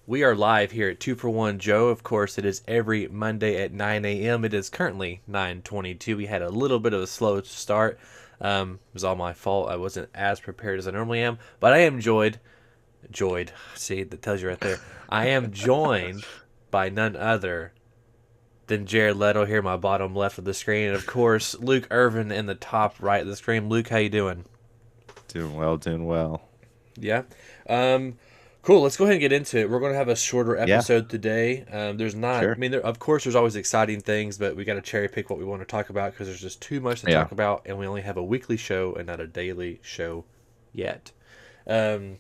We are live here at 2 for 1 Joe. Of course, it is every Monday at 9 a.m. It is currently 9:22. We had a little bit of a slow start. It was all my fault. I wasn't as prepared as I normally am, but I am joyed. See, that tells you right there. I am joined by none other than Jared Leto here, my bottom left of the screen, and of course, Luke Irvin in the top right of the screen. Luke, how you doing? Doing well, doing well. Yeah. Cool. Let's go ahead and get into it. We're going to have a shorter Yeah, episode today. There's not, I sure. mean, of course, there's always exciting things, but we got to cherry pick what we want to talk about because there's just too much to Yeah. talk about, and we only have a weekly show and not a daily show yet. Um,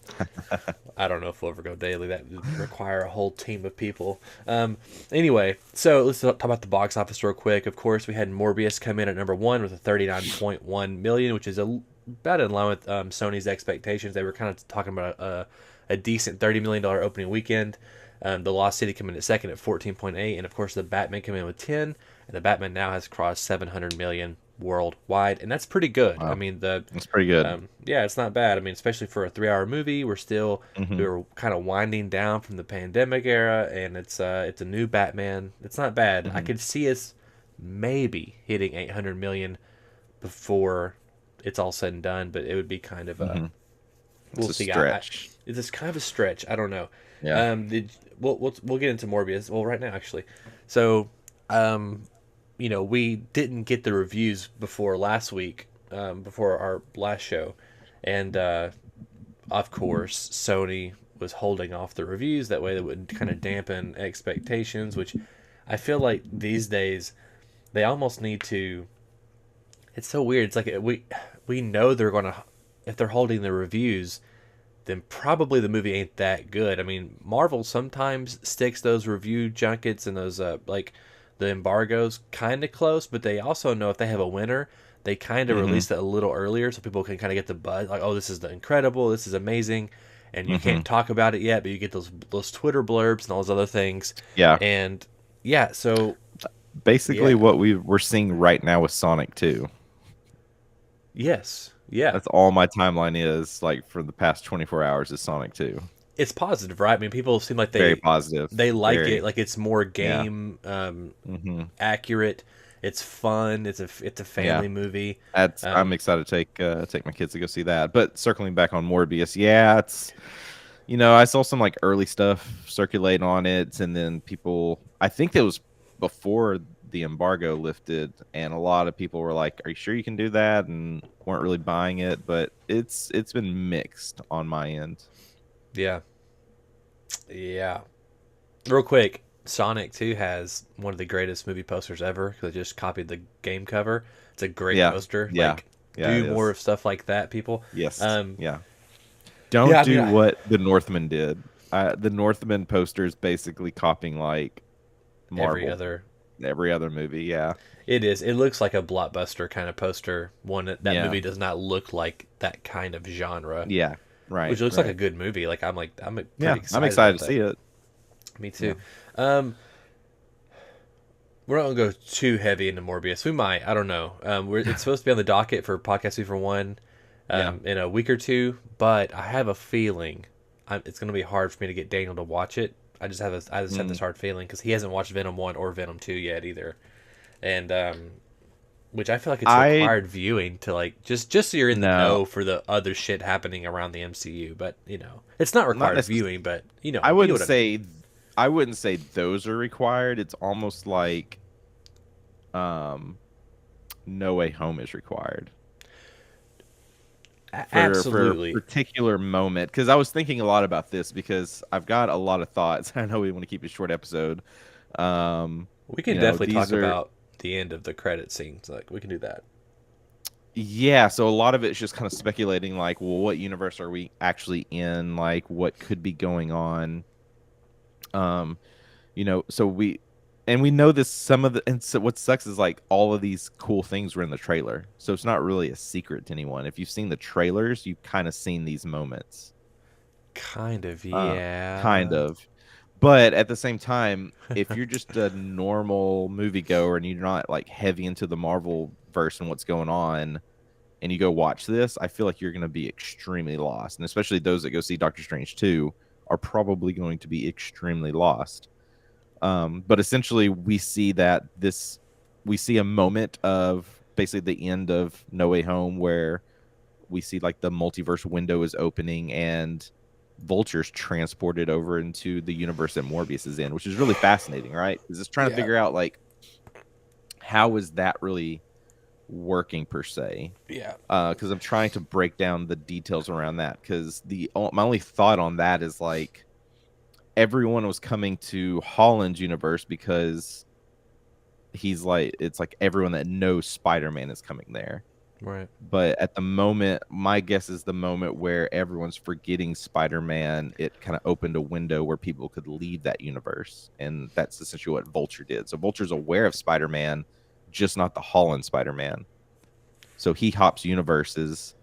I don't know if we'll ever go daily. That would require a whole team of people. Anyway, so let's talk about the box office real quick. Of course, we had Morbius come in at number one with a 39.1 million, which is about in line with Sony's expectations. They were kind of talking about a decent $30 million opening weekend. The Lost City coming in at second at 14.8, and of course the Batman coming in with 10, and the Batman now has crossed 700 million worldwide, and that's pretty good. I Wow. mean That's pretty good. yeah, it's not bad. I mean, especially for a 3 hour movie, we Hmm. were kind of winding down from the pandemic era, and it's a new Batman. It's not bad. I Hmm. could see us maybe hitting 800 million before it's all said and done, but it would be kind of a Hmm. It's we'll a see. stretch. It's just kind of a stretch. I don't know. Yeah. We'll get into Morbius. Well, right now actually. So, um, we didn't get the reviews before last week, before our last show, and of course Sony was holding off the reviews that way that would kind of dampen expectations, which I feel like these days they almost need to. It's so weird. It's like we know they're gonna if they're holding the reviews, then probably the movie ain't that good. I mean, Marvel sometimes sticks those review junkets and those like the embargoes kind of close, but they also know if they have a winner, they kind of Hmm. release it a little earlier so people can kind of get the buzz like, oh, this is the incredible, this is amazing, and you Hmm. can't talk about it yet, but you get those Twitter blurbs and all those other things, Yeah. and yeah, so Basically, yeah, what we're seeing right now with Sonic 2. yes, yeah, That's all my timeline is like for the past 24 hours is Sonic 2. it's positive, right? I mean, people seem like Very positive. they like it, Very. like it's more Yeah. game Hmm. accurate. It's fun. It's a Yeah. family movie. I'm Um, excited to take my kids to go see that. But circling back on Morbius, yeah, it's I saw some like early stuff circulate on it, and then people, I think it was before the embargo lifted, and a lot of people were like, "Are you sure you can do that?" and weren't really buying it. But it's been mixed on my end. yeah, yeah. Real quick, Sonic 2 has one of the greatest movie posters ever because I just copied the game cover. It's a great Yeah, poster. yeah, Like, yeah. It do more is. of stuff like that, people. Yes, Um, yeah. yeah, Don't I mean, do what the Northman did. The Northman poster is basically copying like every Marvel, other. every other movie. Yeah, It is. It looks like a blockbuster kind of poster. One that yeah, movie does not look like that kind of genre, yeah. Right, which looks like a right. good movie. Like I'm Yeah, pretty I'm excited excited about to that. see it. Me too. Yeah. Um, we're not gonna go too heavy into Morbius. We might. I don't know. It's supposed to be on the docket for podcast 2 for 1 Yeah. in a week or two, but I have a feeling it's gonna be hard for me to get Daniel to watch it. I just have this Mm. hard feeling because he hasn't watched Venom 1 or Venom 2 yet either, and which I feel like it's I required viewing to like just so you're in the no, know for the other shit happening around the MCU. But it's not not required necessarily. viewing, but I you know wouldn't what I mean. say I wouldn't say those are required. It's almost like um No Way Home is required for a Absolutely. particular moment, because I was thinking a lot about this because I've got a lot of thoughts. I know we want to keep a short episode. Um We can definitely these talk are about the end of the credit scenes. Like we can do that. Yeah, so a lot of it's just kind of speculating like, well, what universe are we actually in? Like what could be going on? Um so we know this some of the and so what sucks is like all of these cool things were in the trailer. So it's not really a secret to anyone. If you've seen the trailers, you've kind of seen these moments. Kind of, Uh kind yeah. of. But at the same time, if you're just a normal moviegoer and you're not like heavy into the Marvel verse and what's going on, and you go watch this, I feel like you're going to be extremely lost. And especially those that go see Doctor Strange 2 are probably going to be extremely lost. But essentially, we see a moment of basically the end of No Way Home where we see like the multiverse window is opening and Vulture's transported over into the universe that Morbius is in, which is really fascinating, right? Because it's trying to Yeah. figure out like how is that really working per se. Yeah. Because I'm trying to break down the details around that. Because my only thought on that is like everyone was coming to Holland's universe because it's like everyone that knows Spider-Man is coming there. Right. But at the moment, my guess is the moment where everyone's forgetting Spider-Man, it kind of opened a window where people could leave that universe. And that's essentially what Vulture did. So Vulture's aware of Spider-Man, just not the Holland Spider-Man. So he hops universes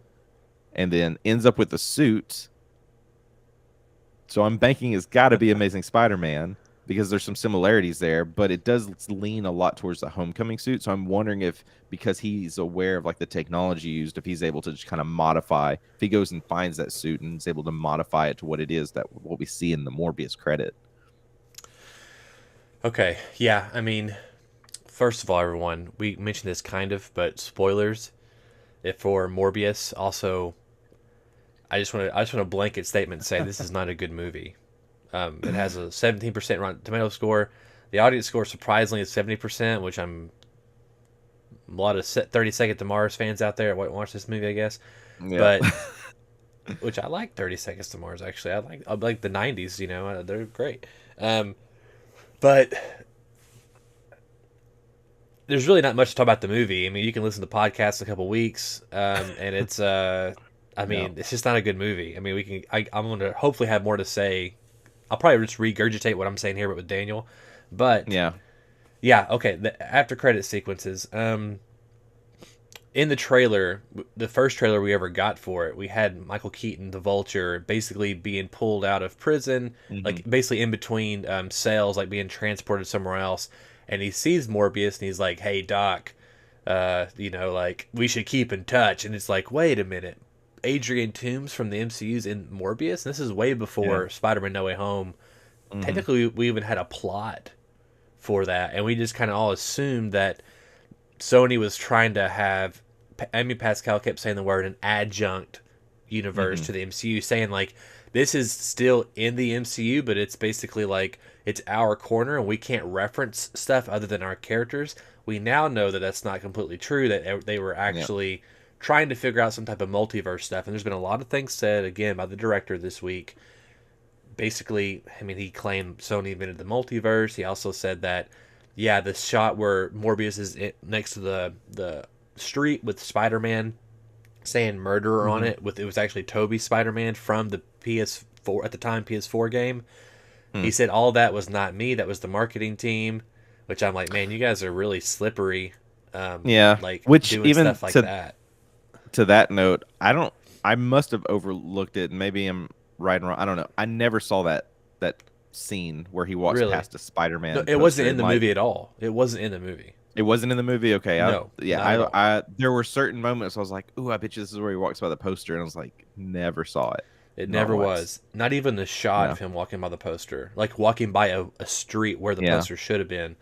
and then ends up with a suit. So I'm banking it's got to be Amazing Spider-Man because there's some similarities there, but it does lean a lot towards the Homecoming suit. So I'm wondering if, because he's aware of like the technology used, if he's able to just kind of modify, if he goes and finds that suit and is able to modify it to what it is, that what we see in the Morbius credit. Okay. Yeah. I mean, first of all, everyone, we mentioned this kind of, but spoilers. If for Morbius, also, I just want a blanket statement to say this is not a good movie. It has a 17% Rotten Tomato score. The audience score surprisingly is 70%, which I'm a lot of 30 Second to Mars fans out there watch this movie, I guess. Yeah. But which I like 30 Seconds to Mars actually. I like the 90s, they're great. But there's really not much to talk about the movie. I mean, you can listen to podcasts in a couple weeks, and it's it's just not a good movie. I mean, I'm going to hopefully have more to say. I'll probably just regurgitate what I'm saying here, but with Daniel. But Yeah. yeah, okay. The after credit sequences. In the trailer, the first trailer we ever got for it, we had Michael Keaton, the Vulture, basically being pulled out of prison, like basically in between cells, like being transported somewhere else. And he sees Morbius, and he's like, "Hey, Doc, like we should keep in touch." And it's like, wait a minute, Adrian Toomes from the MCU's in Morbius. And this is way before Spider-Man: No Way Home. Technically, we even had a plot for that, and we just kind of all assumed that Sony was trying to have. Amy Pascal kept saying the word an adjunct universe to the MCU, saying like this is still in the MCU, but it's basically like it's our corner and we can't reference stuff other than our characters. We now know that that's not completely true, that they were actually trying to figure out some type of multiverse stuff. And there's been a lot of things said, again, by the director this week. Basically, I mean, he claimed Sony invented the multiverse. He also said that, yeah, the shot where Morbius is next to the street with Spider-Man saying murderer on it, it was actually Toby Spider-Man from the PS4 at the time PS4 game. He said all that was not me, that was the marketing team, which I'm like, man, you guys are really slippery. Like Which doing even stuff like that. to that note, I must have overlooked it. Maybe I'm right and wrong. I don't know. I never saw that scene where he walks Really? past a Spider-Man No, it poster wasn't in and, the like, movie at all. It wasn't in the movie. it wasn't in the movie. Okay, No, not at all. there were certain moments I was like, "Ooh, I bet you this is where he walks by the poster," and I was like, "Never saw it, It not never once." was. Not even the shot Yeah, of him walking by the poster. Like walking by a street where the yeah, poster should have been.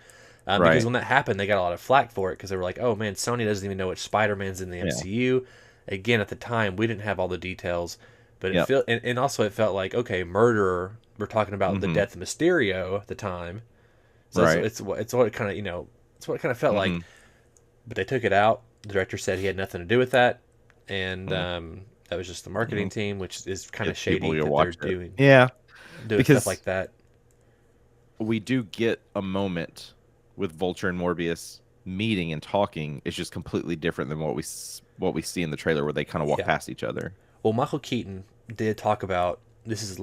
Because right, when that happened, they got a lot of flack for it because they were like, oh man, Sony doesn't even know which Spider-Man's in the yeah, MCU. Again, at the time, we didn't have all the details. But yep, and also it felt like, okay, murderer, we're talking about the mm-hmm, death of Mysterio at the time. So right, it's what it kind of, it's what it kind of felt like. mm-hmm, But they took it out. The director said he had nothing to do with that. And mm-hmm. that was just the marketing team, which is kind of Get people shady to that they're watch it. doing Yeah, stuff because like that. we do get a moment with Vulture and Morbius meeting and talking. It's just completely different than what we see in the trailer, where they kind of walk Yeah. past each other. Well, Michael Keaton did talk about this is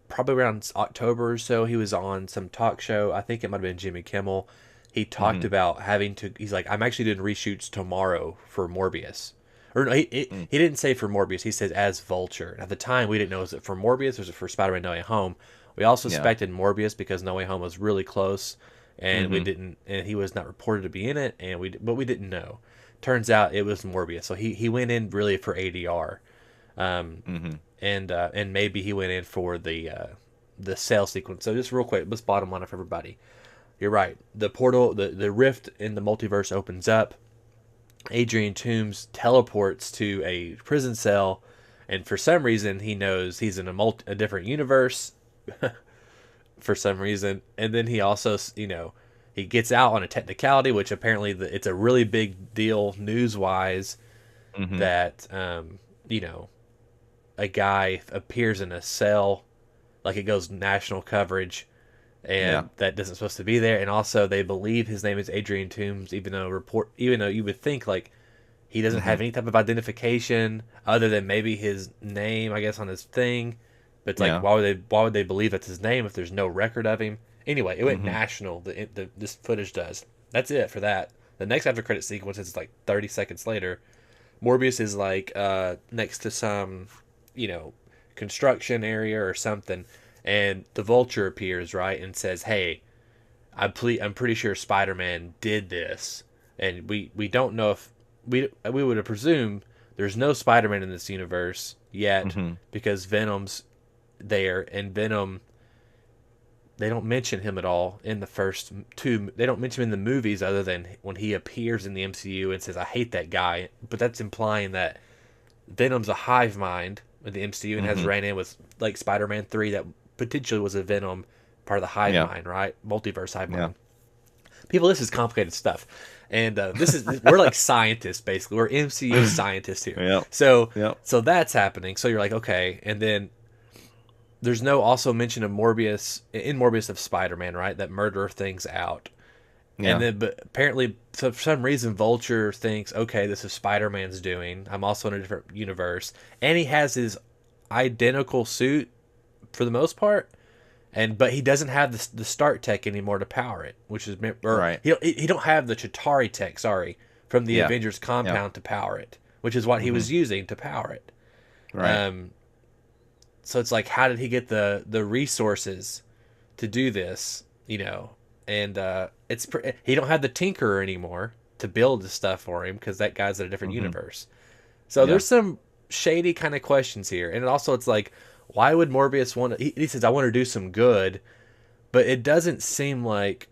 probably around October or so. He was on some talk show. I think it might have been Jimmy Kimmel. He talked Mm-hmm. about having to. He's like, I'm actually doing reshoots tomorrow for Morbius. Or no, Mm. he didn't say for Morbius. He said as Vulture. And at the time, we didn't know was it for Morbius or was it for Spider-Man: No Way Home. We all Yeah. suspected Morbius because No Way Home was really close, and we Mm-hmm. didn't. And he was not reported to be in it, but we didn't know. Turns out it was Morbius. So he went in really for ADR. Mm-hmm. And maybe he went in for the sale sequence. So just real quick, let's bottom line up for everybody. You're right. The portal, the rift in the multiverse opens up. Adrian Toomes teleports to a prison cell, and for some reason he knows he's in a different universe. For some reason, and then he also, he gets out on a technicality, which apparently it's a really big deal news wise Mm-hmm. that you know a guy appears in a cell, like it goes national coverage, Yeah. and that doesn't supposed to be there. And also, they believe his name is Adrian Toomes, even though you would think like he doesn't Mm-hmm. have any type of identification other than maybe his name, I guess, on his thing. But it's like, Yeah. why would they believe that's his name if there's no record of him? Anyway, it went Mm-hmm. national. This footage does. That's it for that. The next after credit sequence is like 30 seconds later. Morbius is like next to some, you know, construction area or something, and the Vulture appears, right, and says, "Hey, I'm pretty sure Spider-Man did this," and we don't know if we would have presumed there's no Spider-Man in this universe yet Mm-hmm. because Venom's there, and Venom, they don't mention him at all in the first two. They don't mention him in the movies other than when he appears in the MCU and says, "I hate that guy," but that's implying that Venom's a hive mind in the MCU and has Mm-hmm. ran in with like Spider-Man 3 that potentially was a Venom part of the hive Yeah. mind, right? Multiverse hive Yeah. mind. People, this is complicated stuff, and this is we're like scientists basically. We're MCU scientists here. Yep. So Yep. so that's happening. So you're like, okay, and then there's no also mention of Morbius in Morbius of Spider-Man, right? That murder things out. And Yeah. then, but apparently, so for some reason, Vulture thinks, okay, this is Spider-Man's doing. I'm also in a different universe, and he has his identical suit for the most part, and but he doesn't have the start tech anymore to power it, which is or Right. he don't have the Chitauri tech, sorry, from the Yeah. Avengers Yeah. compound to power it, which is what he Mm-hmm. was using to power it. Right. Um, so it's like, how did he get the resources to do this? And he don't have the Tinkerer anymore to build the stuff for him because that guy's in a different Mm-hmm. universe. So Yeah. there's some shady kind of questions here, and also it's like, why would Morbius want to? He says, "I want to do some good," but it doesn't seem like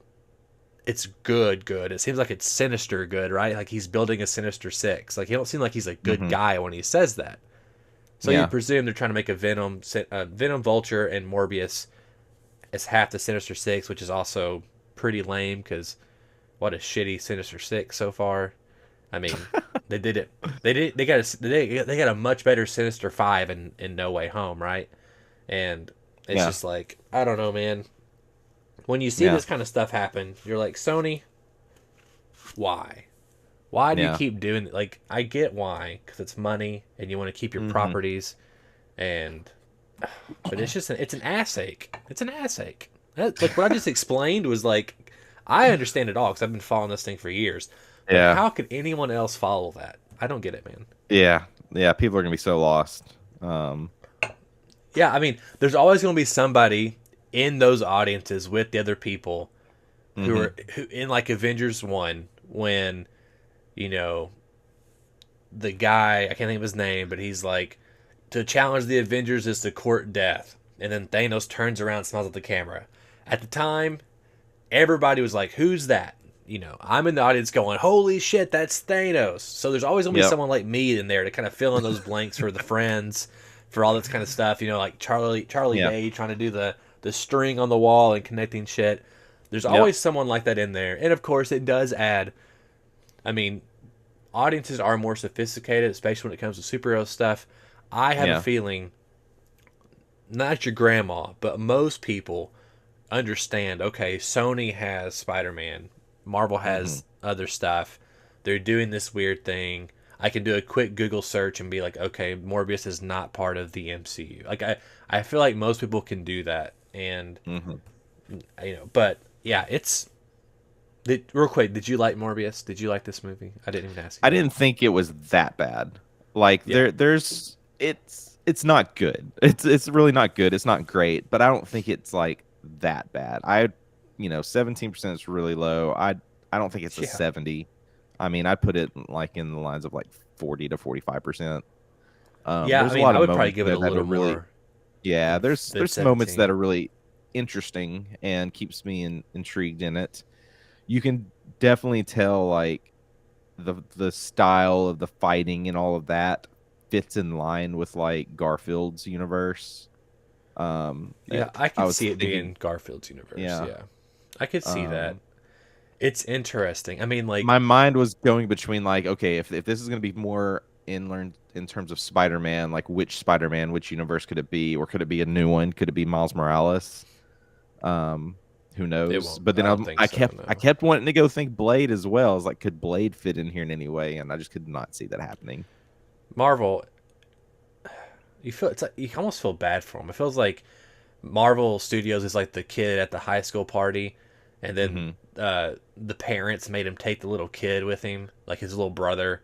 it's good. Good. It seems like it's sinister good, right? Like he's building a Sinister Six. Like he don't seem like he's a good Mm-hmm. guy when he says that. So you Yeah. presume they're trying to make a Venom, Vulture, and Morbius as half the Sinister Six, which is also pretty lame because what a shitty Sinister Six so far. I mean, they did it. They got a much better Sinister Five in No Way Home, right? And it's Yeah. just like, I don't know, man. When you see Yeah. this kind of stuff happen, you're like, Sony, why? Why do you Yeah. keep doing it? Like, I get why, because it's money and you want to keep your Mm-hmm. properties, and but it's an ass ache. It's an ass ache. Like what I just explained was like, I understand it all because I've been following this thing for years. But Yeah. how could anyone else follow that? I don't get it, man. Yeah. Yeah. People are gonna be so lost. Yeah, I mean, there's always going to be somebody in those audiences with the other people Mm-hmm. who in like Avengers 1 when, you know, the guy, I can't think of his name, but he's like, to challenge the Avengers is to court death. And then Thanos turns around and smiles at the camera. At the time, everybody was like, who's that? I'm in the audience going, holy shit, that's Thanos. So there's always going to be Yep. someone like me in there to kind of fill in those blanks for the friends, for all this kind of stuff. Like Charlie Yeah. Day trying to do the string on the wall and connecting shit. There's Yep. always someone like that in there. And of course, it does add, I mean, audiences are more sophisticated, especially when it comes to superhero stuff. I have a Yeah. feeling, not your grandma, but most people understand, okay, Sony has Spider-Man, Marvel Mm-hmm. has other stuff. They're doing this weird thing. I can do a quick Google search and be like, okay, Morbius is not part of the MCU. Like I feel like most people can do that, and Mm-hmm. but yeah, real quick. Did you like Morbius? Did you like this movie? I didn't even ask you I that. didn't think it was that bad. Like Yeah, there's it's not good. It's really not good. It's not great, but I don't think it's like that bad. 17% is really low. I don't think it's a yeah. 70. I mean, I put it like in the lines of like 40 to 45%. Yeah, I There's a mean, lot I of would probably moments give it a that are little really, more yeah. than There's moments that 17. are really interesting and keeps me intrigued in it. You can definitely tell like the style of the fighting and all of that fits in line with like Garfield's universe. Yeah, I I could was see it thinking, being Garfield's universe. yeah. Yeah, I could see that. Um, It's interesting. I mean, like, my mind was going between like, okay, if this is going to be more in terms of Spider-Man, like which Spider-Man, which universe could it be, or could it be a new one? Could it be Miles Morales? Um, who it knows? won't. But then I don't think so. I No, kept wanting to go think Blade as well. I was like, could Blade fit in here in any way? And I just could not see that happening. Marvel. You feel it's like you almost feel bad for him. It feels like Marvel Studios is like the kid at the high school party, and then Hmm. the parents made him take the little kid with him, like his little brother,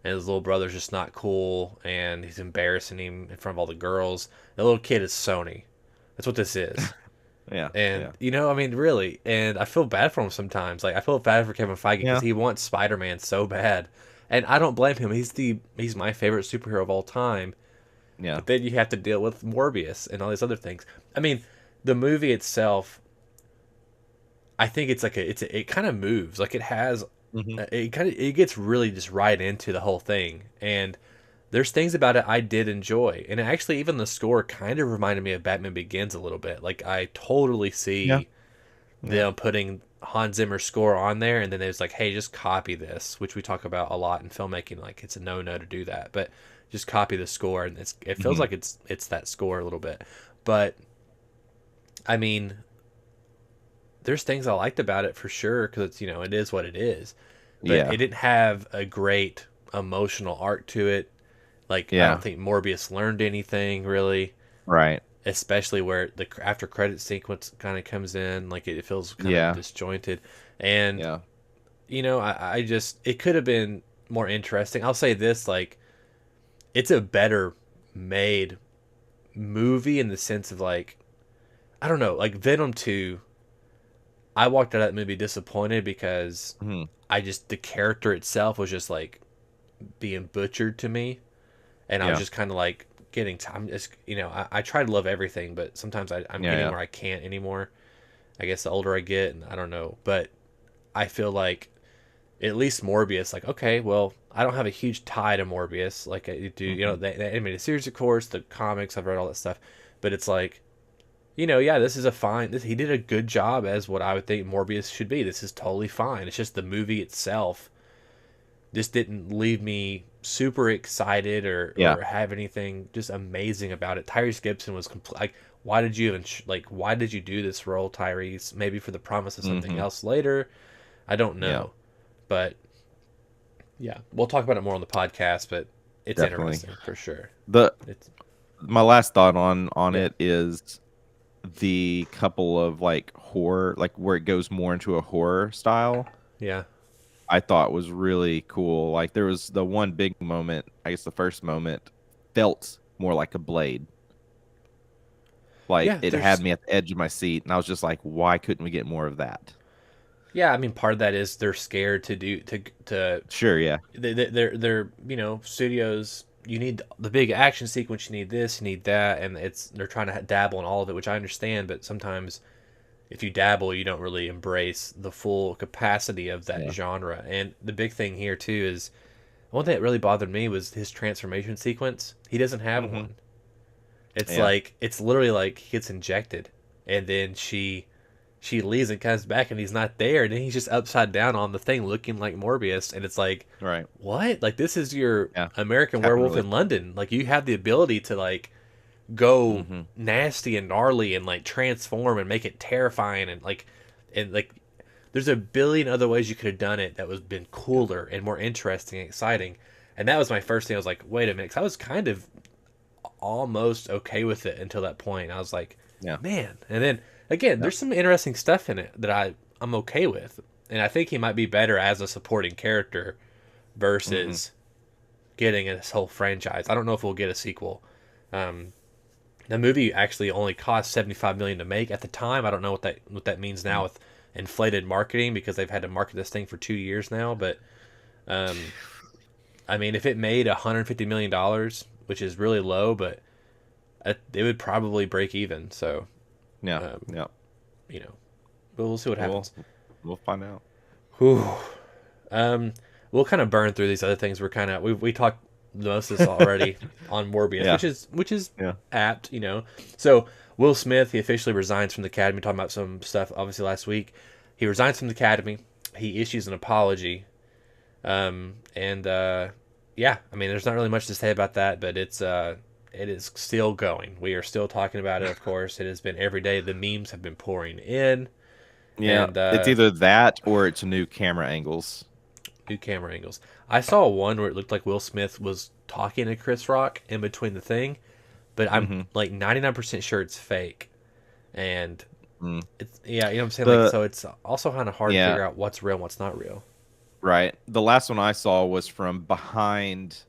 and his little brother's just not cool, and he's embarrassing him in front of all the girls. The little kid is Sony. That's what this is. Yeah, And yeah, I mean, really, and I feel bad for him sometimes. Like I feel bad for Kevin Feige because yeah, he wants Spider-Man so bad, and I don't blame him. He's my favorite superhero of all time. yeah. But then you have to deal with Morbius and all these other things. I mean, the movie itself, I think it's like it kind of moves. Like it has, Hmm. it gets really just right into the whole thing. And there's things about it I did enjoy. And actually, even the score kind of reminded me of Batman Begins a little bit. Like I totally Yeah, see yeah. them putting Hans Zimmer's score on there, and then it was like, hey, just copy this, which we talk about a lot in filmmaking. Like it's a no to do that, but just copy the score, and it feels Hmm. like it's that score a little bit. But I mean, there's things I liked about it for sure because it's it is what it is, but Yeah, it didn't have a great emotional arc to it. Like I don't yeah. think Morbius learned anything really, Right. especially where the after credit sequence kind of comes in. Like it feels kind of Yeah, disjointed, and yeah. I just it could have been more interesting. I'll say this, like it's a better made movie in the sense of like I don't know, like Venom 2, I walked out of that movie disappointed because Hmm. I just the character itself was just like being butchered to me, and I was Yeah, just kind of like I'm just I try to love everything, but sometimes I'm yeah, getting yeah. where I can't anymore. I guess the older I get, and I don't know, but I feel like at least Morbius, like, okay, well, I don't have a huge tie to Morbius. Like, I do, Hmm. the animated series, of course, the comics, I've read all that stuff. But it's like, yeah, this is a fine, he did a good job as what I would think Morbius should be. This is totally fine. It's just the movie itself just didn't leave me super excited Yeah. or have anything just amazing about it. Tyrese Gibson was like, why did you even, why did you do this role, Tyrese? Maybe for the promise of something Hmm. else later. I don't Yeah, know. But yeah, we'll talk about it more on the podcast, but it's definitely. interesting for sure. The It's My last thought on yeah, it is the couple of like horror, like where it goes more into a horror style. yeah, I thought was really cool. Like there was the one big moment, I guess the first moment felt more like a Blade. Like yeah. it had There's me at the edge of my seat, and I was just like, why couldn't we get more of that? yeah. I mean, part of that is they're scared to do to Sure, yeah, they're studios. You need the big action sequence. You need this. You need that, and they're trying to dabble in all of it, which I understand. But sometimes if you dabble, you don't really embrace the full capacity of that yeah. genre. And the big thing here too is one thing that really bothered me was his transformation sequence. He doesn't have Hmm. one. It's Yeah, like it's literally like he gets injected, and then she leaves and comes back, and he's not there, and then he's just upside down on the thing, looking like Morbius, and it's like, right. what? Like this is your Yeah, American happened Werewolf really in quick. London. Like you have the ability to like go Hmm. nasty and gnarly and like transform and make it terrifying and like there's a billion other ways you could have done it that was been Yeah, cooler and more interesting and exciting. And that was my first thing. I was like, wait a minute, 'cause I was kind of almost okay with it until that point. I was like, yeah, man. And then again, yeah. there's some interesting stuff in it that I'm okay with, and I think he might be better as a supporting character Hmm. versus getting this whole franchise. I don't know if we'll get a sequel. Um, the movie actually only cost 75 million to make at the time. I don't know what that means now with inflated marketing because they've had to market this thing for 2 years now. But um, I mean, if it made 150 million dollars which is really low, but it would probably break even. So, Yeah. um, Yeah. you know, but we'll see what happens. We'll find out. Whew. Um, we'll kind of burn through these other things. We talked most of this already on Morbius, Yeah. which is Yeah. apt, So Will Smith, he officially resigns from the Academy. Talking about some stuff, obviously last week, he resigns from the Academy. He issues an apology, and yeah, I mean, there's not really much to say about that, but it is still going. We are still talking about it. Of course, it has been every day. The memes have been pouring in, Yeah. and It's either that or it's new camera angles. new camera angles. I saw one where it looked like Will Smith was talking to Chris Rock in between the thing, but I'm Mm-hmm. like 99% sure it's fake. And Mm. it's, yeah, you know what I'm saying? The Like, so it's also kind of hard to Yeah, figure out what's real and what's not real. right. The last one I saw was from behind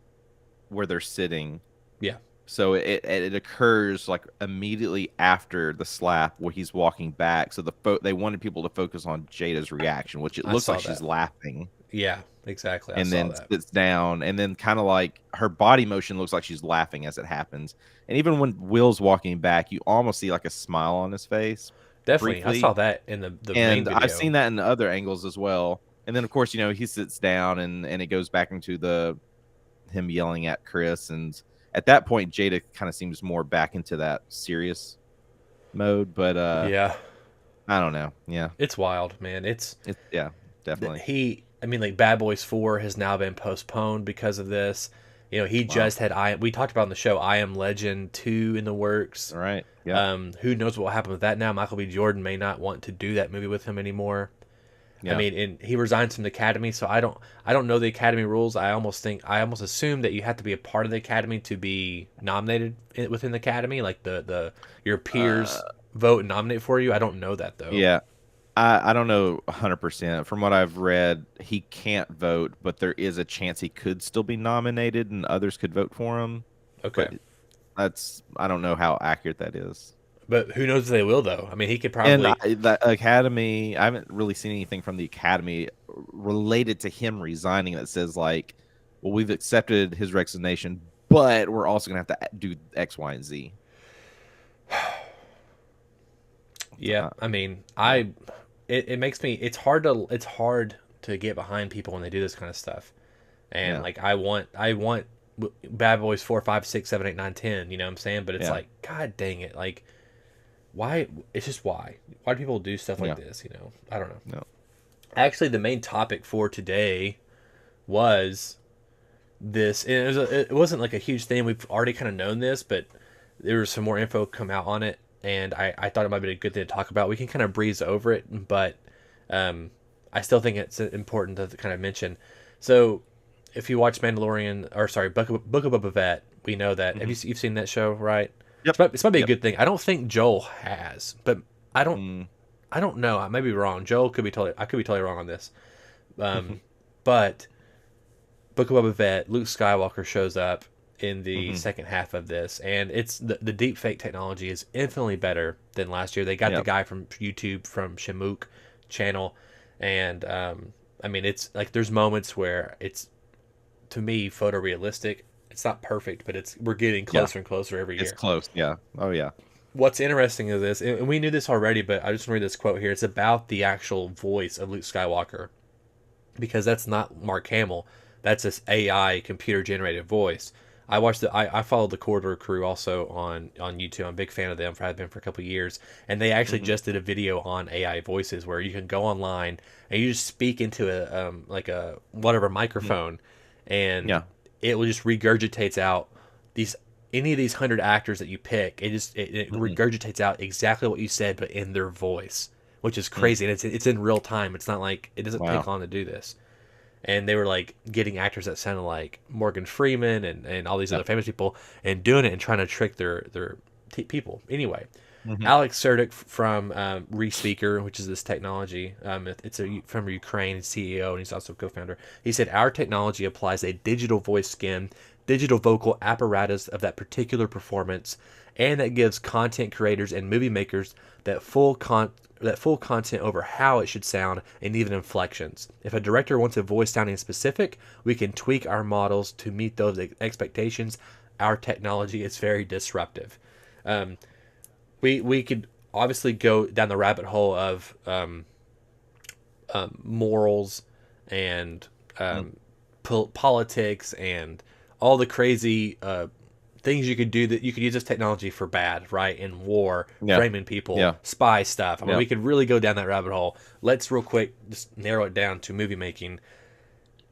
where they're sitting. Yeah. So it occurs like immediately after the slap where he's walking back. So they wanted people to focus on Jada's reaction, which it I looks saw like she's that. laughing, Yeah, exactly. I and saw then that. sits down, and then kind of like her body motion looks like she's laughing as it happens. And even when Will's walking back, you almost see like a smile on his face Definitely. I briefly. saw that in the main And I've video. seen that in the other angles as well. And then of course, he sits down and it goes back into the him yelling at Chris, and at that point Jada kind of seems more back into that serious mode, but Yeah. I don't know. Yeah. It's wild, man. Yeah, definitely. I mean, like Bad Boys 4 has now been postponed because of this. He Wow. just had we talked about on the show I Am Legend 2 in the works. All right. Yeah. Who knows what will happen with that now? Michael B. Jordan may not want to do that movie with him anymore. I Yeah. mean, and he resigns from the Academy, so I don't know the Academy rules. I almost assume that you have to be a part of the Academy to be nominated within the Academy, like the your peers Uh, vote and nominate for you. I don't know that though. yeah. I don't know 100%. From what I've read, he can't vote, but there is a chance he could still be nominated and others could vote for him. Okay. But I don't know how accurate that is. But who knows if they will though? I mean, he could And probably. the Academy, I haven't really seen anything from the Academy related to him resigning that says like, well, we've accepted his resignation, but we're also gonna have to do X, Y, and Z. Yeah, Uh, I mean, yeah. it makes me it's hard to get behind people when they do this kind of stuff. And Yeah. like I want Bad Boys 4, 5, 6, 7, 8, 9, 10, you know what I'm saying? But it's Yeah. like god dang it, like why it's just why do people do stuff like Yeah. this, I don't know. No. Actually, the main topic for today was this, and it wasn't like a huge thing. We've already kind of known this, but there was some more info come out on it, and I thought it might be a good thing to talk about. We can kind of breeze over it, but um, I still think it's important to kind of mention. So, if you watch Mandalorian, or sorry, Book of Boba Fett, we know that. Hmm. You've seen that show, right? Yep. This might be a Yep. good thing. I don't think Joel has, but I don't Mm. I don't know. I may be wrong. I could be totally wrong on this. But Book of Boba Fett, Luke Skywalker shows up in the Hmm. second half of this, and it's the deepfake technology is infinitely better than last year. They got the Yep. guy from YouTube from Shamook channel, and I mean it's like there's moments where it's to me photorealistic. It's not perfect, but we're getting Yeah. closer and closer every It's year. close. Yeah. Oh yeah. What's interesting is this, and we knew this already, but I just want to read this quote here. It's about the actual voice of Luke Skywalker, because that's not Mark Hamill. That's this AI computer generated voice. I followed the Corridor Crew also on YouTube. I'm a big fan of them. I've been for a couple of years, and they actually Hmm. just did a video on AI voices where you can go online and you just speak into like a whatever microphone, and Yeah. it will just regurgitates out these any of these 100 actors that you pick. It Hmm. regurgitates out exactly what you said, but in their voice, which is Mm. crazy. And it's in real time. It's not like it doesn't take Wow. long to do this. And they were like getting actors that sounded like Morgan Freeman and all these Yeah. other famous people and doing it and trying to trick their people. Anyway, Hmm. Alex Serdik from Respeaker, which is this technology, it's from Ukraine CEO, and he's also co-founder. He said our technology applies a digital voice skin, digital vocal apparatus of that particular performance, and that gives content creators and movie makers that full content over how it should sound and even inflections. If a director wants a voice sounding specific, we can tweak our models to meet those expectations. our technology is very disruptive. Um, we could obviously go down the rabbit hole of morals and Mm. politics and all the crazy things you could do, that you could use this technology for bad, right? In war, Yeah. framing people, Yeah. spy stuff. I mean, Yeah. we could really go down that rabbit hole. Let's real quick just narrow it down to movie making.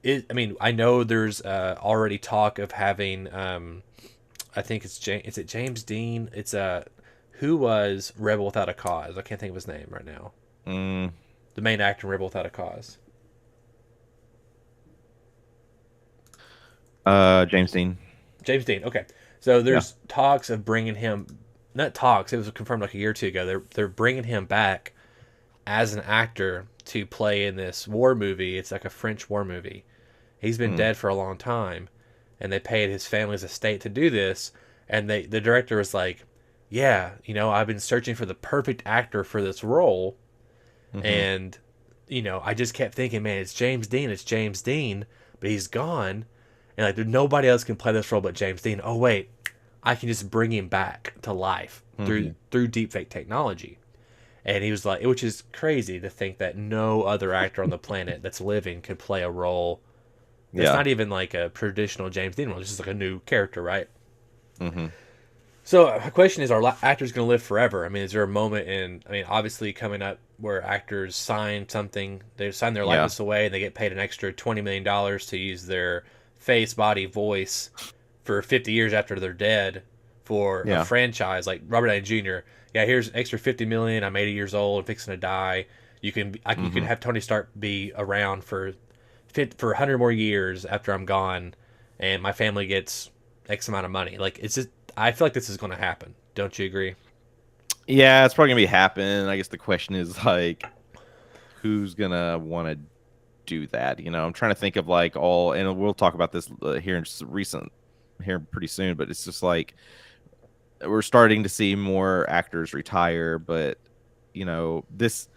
I mean, I know there's already talk of having. I think it's James. Is it James Dean? It's who was Rebel Without a Cause. I can't think of his name right now. Mm. The main actor in Rebel Without a Cause. James Dean. James Dean. Okay, so Yeah. there's talks of bringing him. Not talks. It was confirmed like a year or two ago. They're bringing him back as an actor to play in this war movie. It's like a French war movie. He's been Mm. dead for a long time, and they paid his family's estate to do this. And the director was like, "Yeah, I've been searching for the perfect actor for this role, Hmm. and I just kept thinking, man, it's James Dean, but he's gone, and like there's nobody else can play this role but James Dean. Oh wait, I can just bring him back to life Hmm. through deepfake technology." And he was like, which is crazy to think that no other actor on the planet that's living could play a role that's Yeah. not even like a traditional James Dean role. It's just like a new character, right? Hmm. So the question is, are actors going to live forever? I mean, is there a moment I mean, obviously coming up where actors sign something, they sign their Yeah. likeness away and they get paid an extra $20 million to use their face, body, voice for 50 years after they're dead for a Yeah. franchise like Robert Downey Jr. Yeah, here's an extra 50 million. I'm 80 years old, fixing to die. You can Hmm. have Tony Stark be around for 100 more years after I'm gone, and my family gets X amount of money. Like it's just, I feel like this is going to happen. Don't you agree? Yeah, it's probably gonna be happening. I guess the question is like, who's gonna want to do that? I'm trying to think of like all, and we'll talk about this here pretty soon. But it's just like we're starting to see more actors retire, but this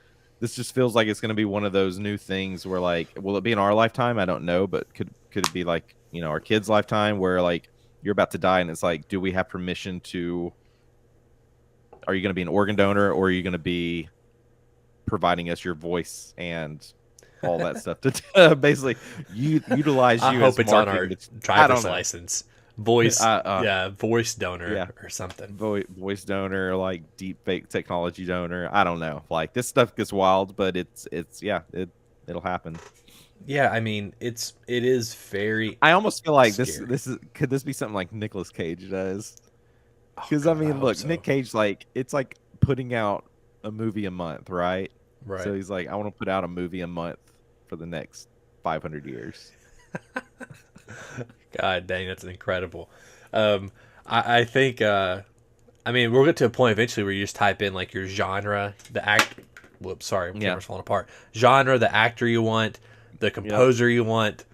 just feels like it's gonna be one of those new things where like, will it be in our lifetime? I don't know, but could it be like our kids' lifetime where like you're about to die and it's like, do we have permission to? Are you going to be an organ donor, or are you going to be providing us your voice and all that stuff to basically utilize I you hope as it's on our marketing? I don't driver's know. license. Voice, uh, yeah, voice donor yeah, or something. voice donor, like deep fake technology donor. I don't know. Like this stuff gets wild, but it's yeah, it'll happen. Yeah, I mean, it is very I almost feel like scary. could this be something like Nicolas Cage does? Oh Because I God, I mean, hope look, Nick so. Cage, like it's like putting out a movie a month, right? Right. So he's like, I want to put out a movie a month for the next 500 years. God dang, that's incredible. I think I mean we'll get to a point eventually where you just type in like your genre, the act. Whoops, sorry, Yeah. camera's falling apart. Genre, the actor you want, the Yep. composer you want,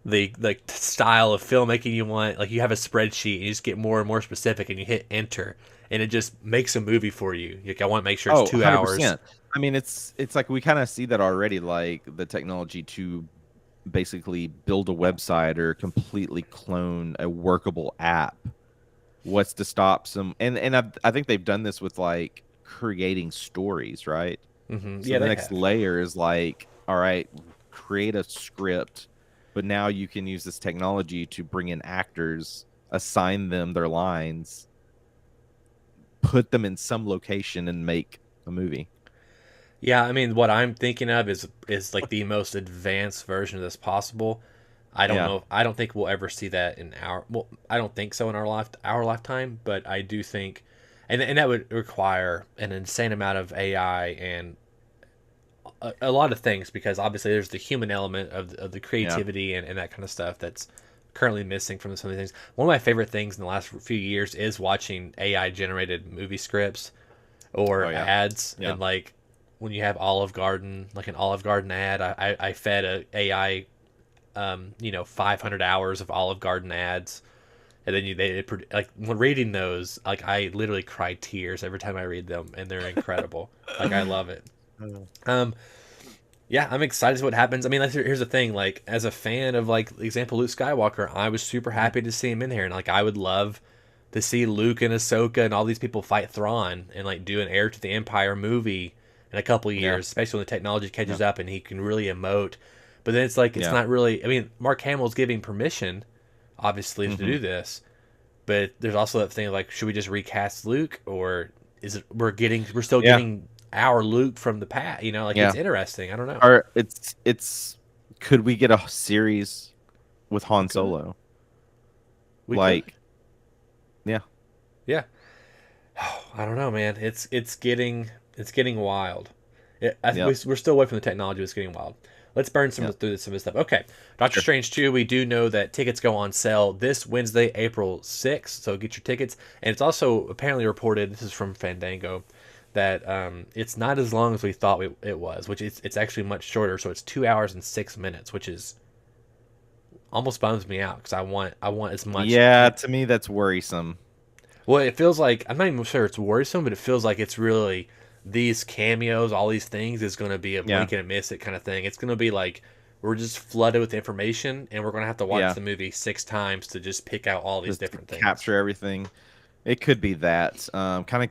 the style of filmmaking you want. Like you have a spreadsheet, and you just get more and more specific, and you hit enter, and it just makes a movie for you. Like I want to make sure it's Oh, 2 hours. 100%. I mean, it's like we kind of see that already, like the technology to basically build a website or completely clone a workable app. What's to stop some? And I think they've done this with like creating stories, right? So Yeah, the they next have. layer is like, all right, create a script, but now you can use this technology to bring in actors, assign them their lines, put them in some location, and make a movie. Yeah, I mean, what I'm thinking of is like the most advanced version of this possible. I don't Yeah, know. I don't think we'll ever see that in our. Well, I don't think so in our lifetime. But I do think, and that would require an insane amount of AI and a lot of things because obviously there's the human element of the yeah. creativity and that kind of stuff that's currently missing from some of these things. One of my favorite things in the last few years is watching AI generated movie scripts Oh or yeah, ads, yeah. and like when you have Olive Garden, like an Olive Garden ad, I fed a AI 500 hours of Olive Garden ads, and then like when reading those, like I literally cry tears every time I read them, and they're incredible. Like I love it. Oh. Um, Yeah, I'm excited to see what happens. I mean, here's the thing. Like, as a fan of, like, example, Luke Skywalker, I was super happy to see him in here. And, like, I would love to see Luke and Ahsoka and all these people fight Thrawn and, like, do an Heir to the Empire movie in a couple Yeah, years, especially when the technology yeah, catches up and he can really emote. But then it's like, it's yeah. not really. I mean, Mark Hamill's giving permission, obviously, to Hmm. do this. But there's also that thing of, like, should we just recast Luke? Or is it, we're still Yeah, getting our Luke from the past? You know, like, it's yeah. interesting. I don't know. Or it's could we get a series with We Han could. Solo? We could. Like, yeah, Yeah. I don't know, man. It's getting wild. yep, We're still away from the technology. It's getting wild. Let's burn yep, through some of this stuff. Okay, Doctor sure. Strange 2. We do know that tickets go on sale this Wednesday, April 6th. So get your tickets. And it's also apparently reported. This is from Fandango, that it's not as long as we thought it was. Which it's actually much shorter. So it's 2 hours and 6 minutes, which is almost bums me out because I want as much. Yeah, to me that's worrisome. Well, it feels like I'm not even sure it's worrisome, but it feels like it's really these cameos, all these things is going to be a Yeah, blink and a miss it kind of thing. It's going to be like we're just flooded with information, and we're going to have to watch yeah. the movie 6 times to just pick out all these Just to different things. capture everything. It could be that. Kind of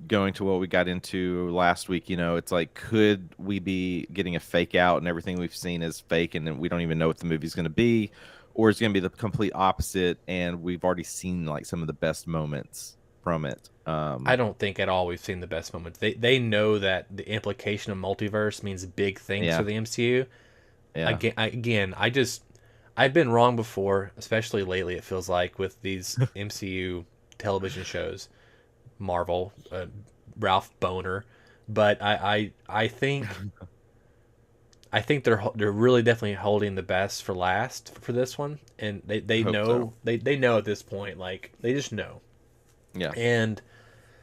going to what we got into last week, it's like, could we be getting a fake out and everything we've seen is fake and then we don't even know what the movie's going to be? Or it's going to be the complete opposite and we've already seen like some of the best moments from it. I don't think at all we've seen the best moments. They know that the implication of multiverse means big things for Yeah, the MCU. yeah. I've been wrong before, especially lately. It feels like with these MCU television shows. Marvel, Ralph Boner, but I think they're really definitely holding the best for last for this one, and they Hope so. know they know at this point, like they just know, Yeah. and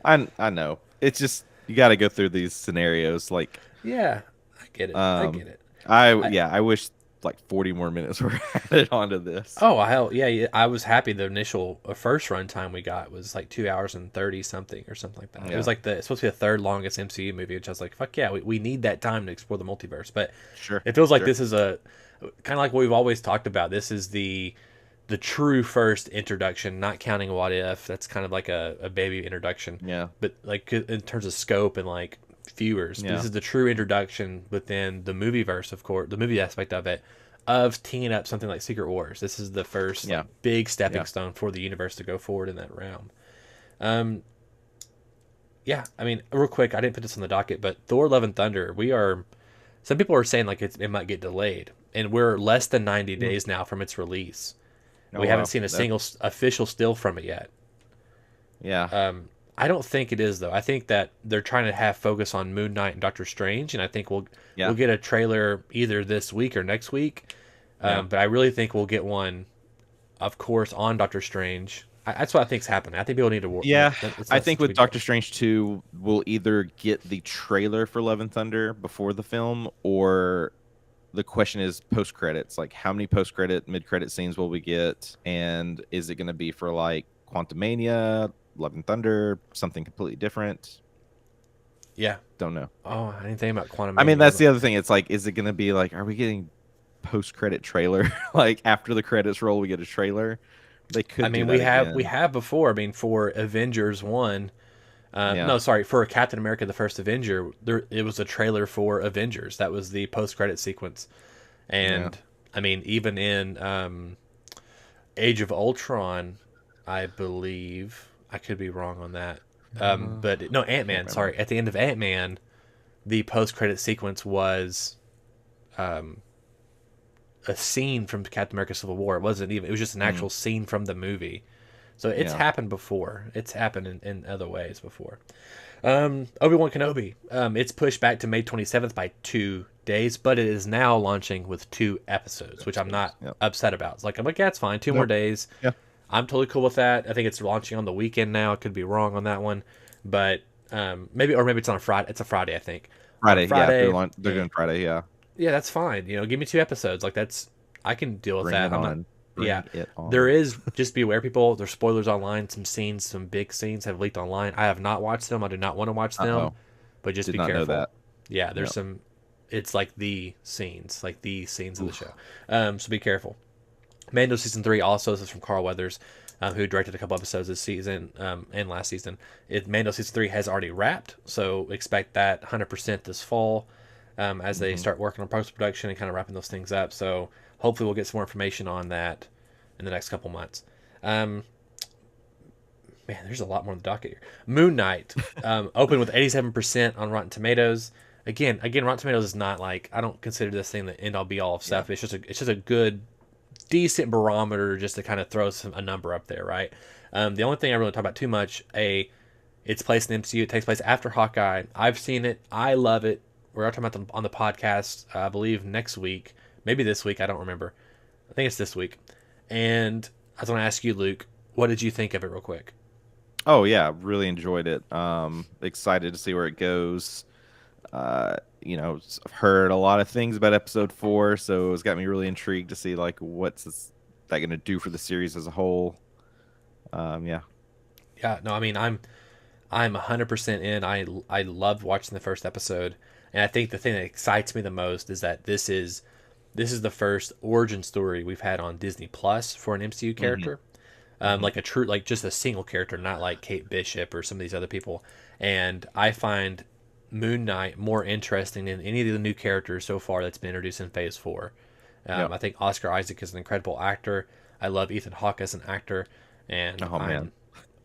I know. It's just you got to go through these scenarios like yeah, I get it, I um get it. I I wish like 40 more minutes were added onto this. Oh hell yeah, yeah, I was happy the initial first run time we got was like 2 hours and 30 something or something like that. It was Yeah. like it's supposed to be the third longest MCU movie, which I was like, fuck yeah, we need that time to explore the multiverse. But Sure. it feels like Sure. this is a kind of like what we've always talked about. This is the true first introduction, not counting What If. That's kind of like a baby introduction, Yeah. but like in terms of scope and like viewers, this Yeah. is the true introduction within the movie verse, of course, the movie aspect of it, of teeing up something like Secret Wars. This is the first like Yeah. big stepping Yeah. stone for the universe to go forward in that realm. Um, yeah, I mean, real quick, I didn't put this on the docket, but Thor: Love and Thunder, we are. Some people are saying like it might get delayed, and we're less than 90 Mm. days now from its release. Oh We haven't wow. seen a That single official still from it yet. yeah. I don't think it is though. I think that they're trying to have focus on Moon Knight and Doctor Strange, and I think we'll Yeah. get a trailer either this week or next week. Yeah. But I really think we'll get one, of course, on Doctor Strange. That's what I think's happening. I think people need to work. Yeah. It's I less think to be with Doctor done. Strange 2, we'll either get the trailer for Love and Thunder before the film, or the question is post credits. Like, how many post credit, mid credit scenes will we get? And is it going to be for like Quantumania, Love and Thunder, something completely different? Yeah. Don't know. Oh, I didn't think about Quantum I mean, Mania. that's the other thing. It's like, is it going to be like, are we getting post credit trailer? Like, after the credits roll, we get a trailer? They I could do mean, that we again. have before. I mean, for Avengers one. Yeah. No, sorry, for Captain America: The First Avenger, it was a trailer for Avengers. That was the post-credit sequence, Yeah. and I mean, even in Age of Ultron, I believe I could be wrong on that. But no, Ant Can't Man. remember. Sorry, at the end of Ant Man, the post-credit sequence was a scene from Captain America: Civil War. It wasn't even. It was just an Mm, actual scene from the movie. So it's yeah. happened before. It's happened in other ways before. Obi-Wan Kenobi. It's pushed back to May 27th by 2 days, but it is now launching with 2 episodes, which I'm not Yep. upset about. It's like, I'm like, yeah, it's fine. 2 more Nope. days. Yeah. I'm totally cool with that. I think it's launching on the weekend now. I could be wrong on that one, but maybe it's on a Friday. It's a Friday, I think. On Friday. Yeah. Friday, They're doing Friday. Yeah. yeah, that's fine. Give me 2 episodes. Like I can deal with Bring that. it I'm not. on. Yeah, Bring it there on. is. Just be aware, people. There's spoilers online. Some scenes, some big scenes have leaked online. I have not watched them. I do not want to watch them, Uh-oh. but just Did be not know careful. that. Yeah, there's Yep. some. it's like the scenes, of the show. Oof. So be careful. Mando season 3 also, this is from Carl Weathers, who directed a couple episodes this season and last season. Mando season 3 has already wrapped, so expect that 100% this fall as they Hmm. start working on post production and kind of wrapping those things up. So hopefully we'll get some more information on that in the next couple months. Um, Man, there's a lot more on the docket here. Moon Knight opened with 87% on Rotten Tomatoes. Again, Rotten Tomatoes is not like, I don't consider this thing the end all be all of Yeah. stuff. It's just a good, decent barometer just to kind of throw a number up there, right? The only thing I really talk about too much, it's placed in the MCU. It takes place after Hawkeye. I've seen it. I love it. We're talking about on the podcast, I believe next week, maybe this week. I don't remember. I think it's this week. And I was going to ask you, Luke, what did you think of it, real quick? Oh yeah, really enjoyed it. Excited to see where it goes. I've heard a lot of things about episode 4, so it's got me really intrigued to see like that going to do for the series as a whole. Yeah. Yeah, no, I mean, I'm 100% in. I loved watching the first episode, and I think the thing that excites me the most is that this is the first origin story we've had on Disney Plus for an MCU Hmm. character, Hmm. like a true, like just a single character, not like Kate Bishop or some of these other people. And I find Moon Knight more interesting than any of the new characters so far that's been introduced in Phase 4. Yep. I think Oscar Isaac is an incredible actor. I love Ethan Hawke as an actor, and Oh man.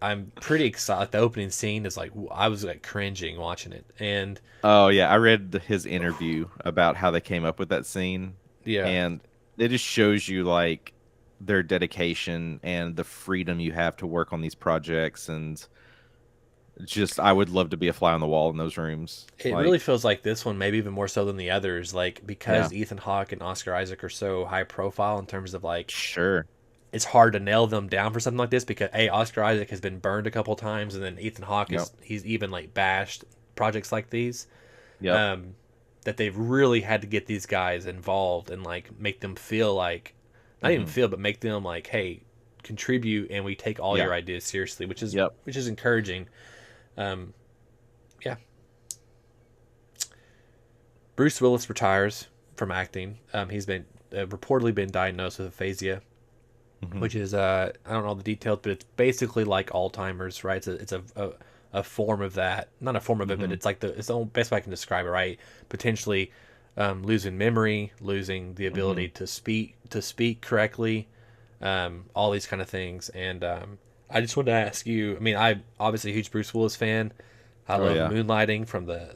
I'm pretty excited. Like, the opening scene is like, I was like cringing watching it, and Oh yeah, I read his interview about how they came up with that scene, yeah, and it just shows you like their dedication and the freedom you have to work on these projects, and just I would love to be a fly on the wall in those rooms. it really Like, feels like this one, maybe even more so than the others, like yeah, because Ethan Hawke and Oscar Isaac are so high profile in terms of like sure. it's hard to nail them down for something like this because Oscar Isaac has been burned a couple times, and then Ethan Hawke Yep. he's even like bashed projects like these. Yep. Um, that they've really had to get these guys involved and like make them feel like, not even Hmm. feel, but make them like, hey, contribute, and we take all Yeah. your ideas seriously, Yep. which is encouraging. Um, yeah, Bruce Willis retires from acting. He's been reportedly been diagnosed with aphasia, Hmm. which is I don't know the details, but it's basically like Alzheimer's, right? A form of that, not a form of it, but Hmm. it's the only best way I can describe it, right? Potentially losing memory, losing the Hmm. ability to speak correctly, all these kind of things. And I just wanted to ask you. I mean, I obviously a huge Bruce Willis fan. I Oh love yeah. Moonlighting from the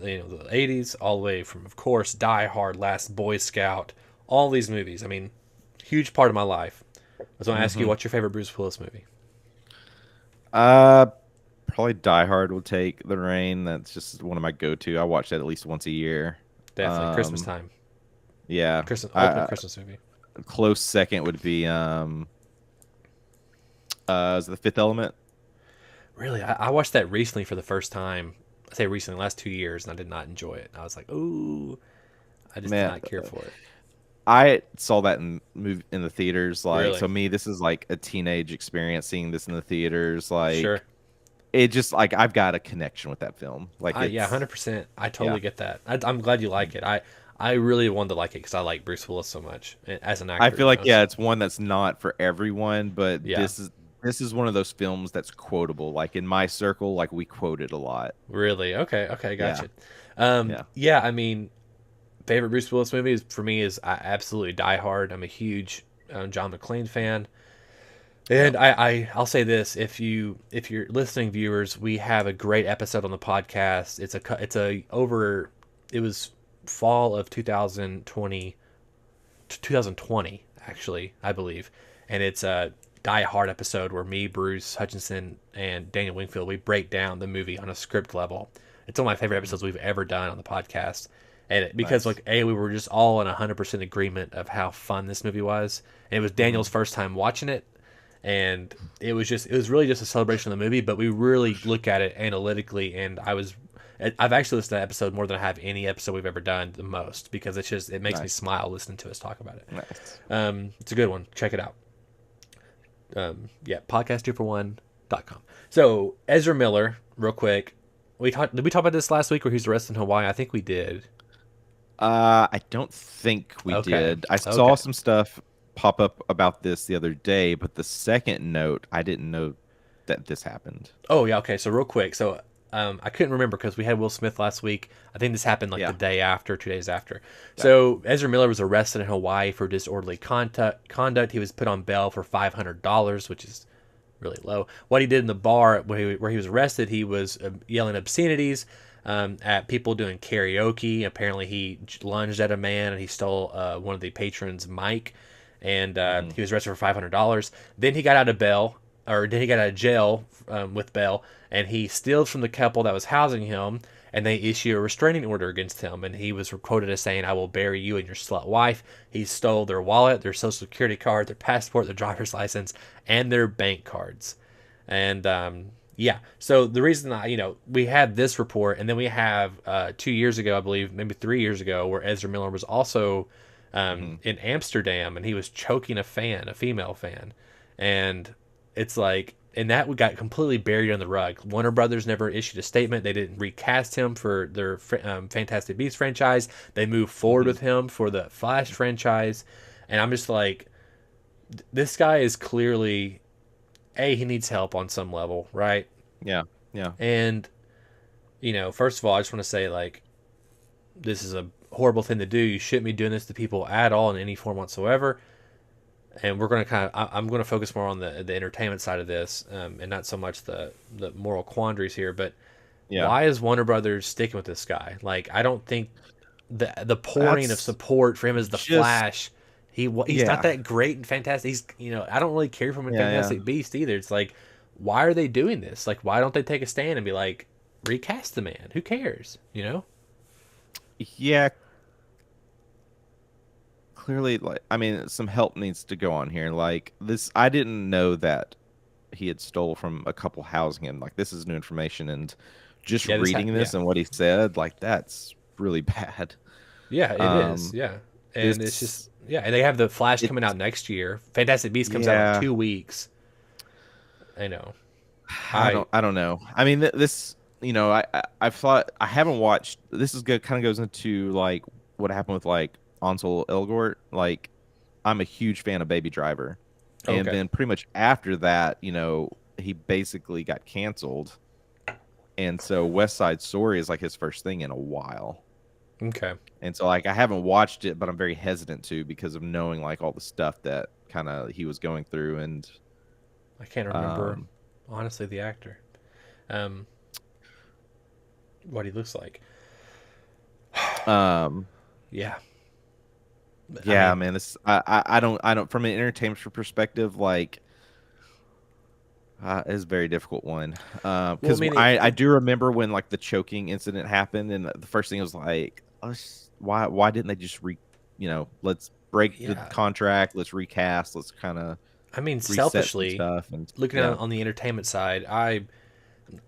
80s all the way from, of course, Die Hard, Last Boy Scout, all these movies. I mean, huge part of my life. I was going to ask you, Hmm. what's your favorite Bruce Willis movie? Uh, Probably Die Hard will take the reign. That's just one of my go-to. I watch that at least once a year. Definitely Christmas Um, time. yeah. Christmas ultimate I, Christmas movie. a close second would be is it The Fifth Element? Really, I watched that recently for the first time. I say recently, last 2 years, and I did not enjoy it. I was like, ooh, I just did Man, not care for it. I saw that in the theaters. Like, Really, so me, this is like a teenage experience seeing this in the theaters. sure. Like, it just like I've got a connection with that film. Like, Yeah, it's 100%. I yeah. totally get that. I'm glad you like it. I really wanted to like it because I like Bruce Willis so much as an I actor. feel You like know, yeah, it's one that's not for everyone, but yeah, this is one of those films that's quotable. Like in my circle, like we quote it a lot. really. Okay, okay, Yeah, gotcha. yeah, Yeah, I mean, favorite Bruce Willis movie is for me is absolutely Die Hard. I'm a huge John McClane fan. yeah. And I'll say this: if you're listening, viewers, we have a great episode on the podcast. It was fall of 2020 actually, I believe, and it's a Die Hard episode where me, Bruce Hutchinson, and Daniel Wingfield we break down the movie on a script level. It's one of my favorite Mhm. episodes we've ever done on the podcast, and because Nice. like we were just all in 100% agreement of how fun this movie was, and it was Hmm. Daniel's first time watching it, and it was really just a celebration of the movie, but we really look at it analytically, and I've actually listened to that episode more than I have any episode we've ever done, the most, because it makes me Nice. smile listening to us talk about it. Nice. It's a good one. Check it out. Yeah, podcast2for1.com. So Ezra Miller, real quick. Did we talk about this last week where he's arrested in Hawaii? I think we did. I don't think we Okay. did. I saw Okay. some stuff pop up about this the other day, but the second note, I didn't know that this happened. Oh yeah, okay. So real quick, so I couldn't remember because we had Will Smith last week. I think this happened like the Yeah. day after, 2 days after. Yeah. So Ezra Miller was arrested in Hawaii for disorderly conduct. He was put on bail for $500, which is really low. What he did in the bar where he was arrested, he was yelling obscenities at people doing karaoke. Apparently, he lunged at a man and he stole one of the patrons' mic, and Hmm. he was arrested for $500. Then he got out of bail, or then he got out of jail with bail, and he steals from the couple that was housing him. And they issue a restraining order against him, and he was quoted as saying, "I will bury you and your slut wife." He stole their wallet, their social security card, their passport, their driver's license, and their bank cards. And yeah, so the reason we had this report, and then we have 2 years ago, I believe, maybe 3 years ago, where Ezra Miller was also Hmm. in Amsterdam, and he was choking a female fan, and it's like, and that got completely buried on the rug. Warner Brothers never issued a statement. They didn't recast him for their Fantastic Beasts franchise. They moved forward Hmm. with him for the Flash franchise, and I'm just like, this guy is clearly he needs help on some level, right? Yeah. Yeah. And first of all, I just want to say, like, this is a horrible thing to do. You shouldn't be doing this to people at all in any form whatsoever. And we're going to I'm going to focus more on the entertainment side of this, and not so much the moral quandaries here. But Yeah. why is Warner Brothers sticking with this guy? Like, I don't think the pouring of That's support for him as the just Flash. He's not yeah. that great and fantastic. He's I don't really care for him in Yeah. Fantastic Beast either. It's like, why are they doing this? Like, why don't they take a stand and be like, recast the man? Who cares? Yeah. Yeah. Clearly, like, I mean, some help needs to go on here. Like this, I didn't know that he had stole from a couple housing him. Like this is new information, and just Yeah, reading yeah, this and what he said, like that's really bad. yeah, it is. Um, Yeah, and it's this, just, yeah, and they have the Flash coming it's out next year. Fantastic Beast comes out in yeah. 2 weeks. I know. I I don't, I don't know. I mean, this, I've thought I haven't watched. This is good. Kind of goes into like what happened with like Ansel Elgort. Like, I'm a huge fan of Baby Driver, and Okay. then pretty much after that, he basically got canceled, and so West Side Story is like his first thing in a while. Okay. And so like I haven't watched it, but I'm very hesitant to because of knowing like all the stuff that kind of he was going through and I can't remember um honestly the actor. Um, what he looks like. um Yeah. I yeah, mean, man, this I don't from an entertainment perspective like it's a very difficult one. well, I Because mean, I do remember when like the choking incident happened, and the first thing was like, why didn't they just let's break the yeah. contract, let's recast, let's kind of I mean, reset some selfishly, stuff, and looking at yeah, it on the entertainment side, I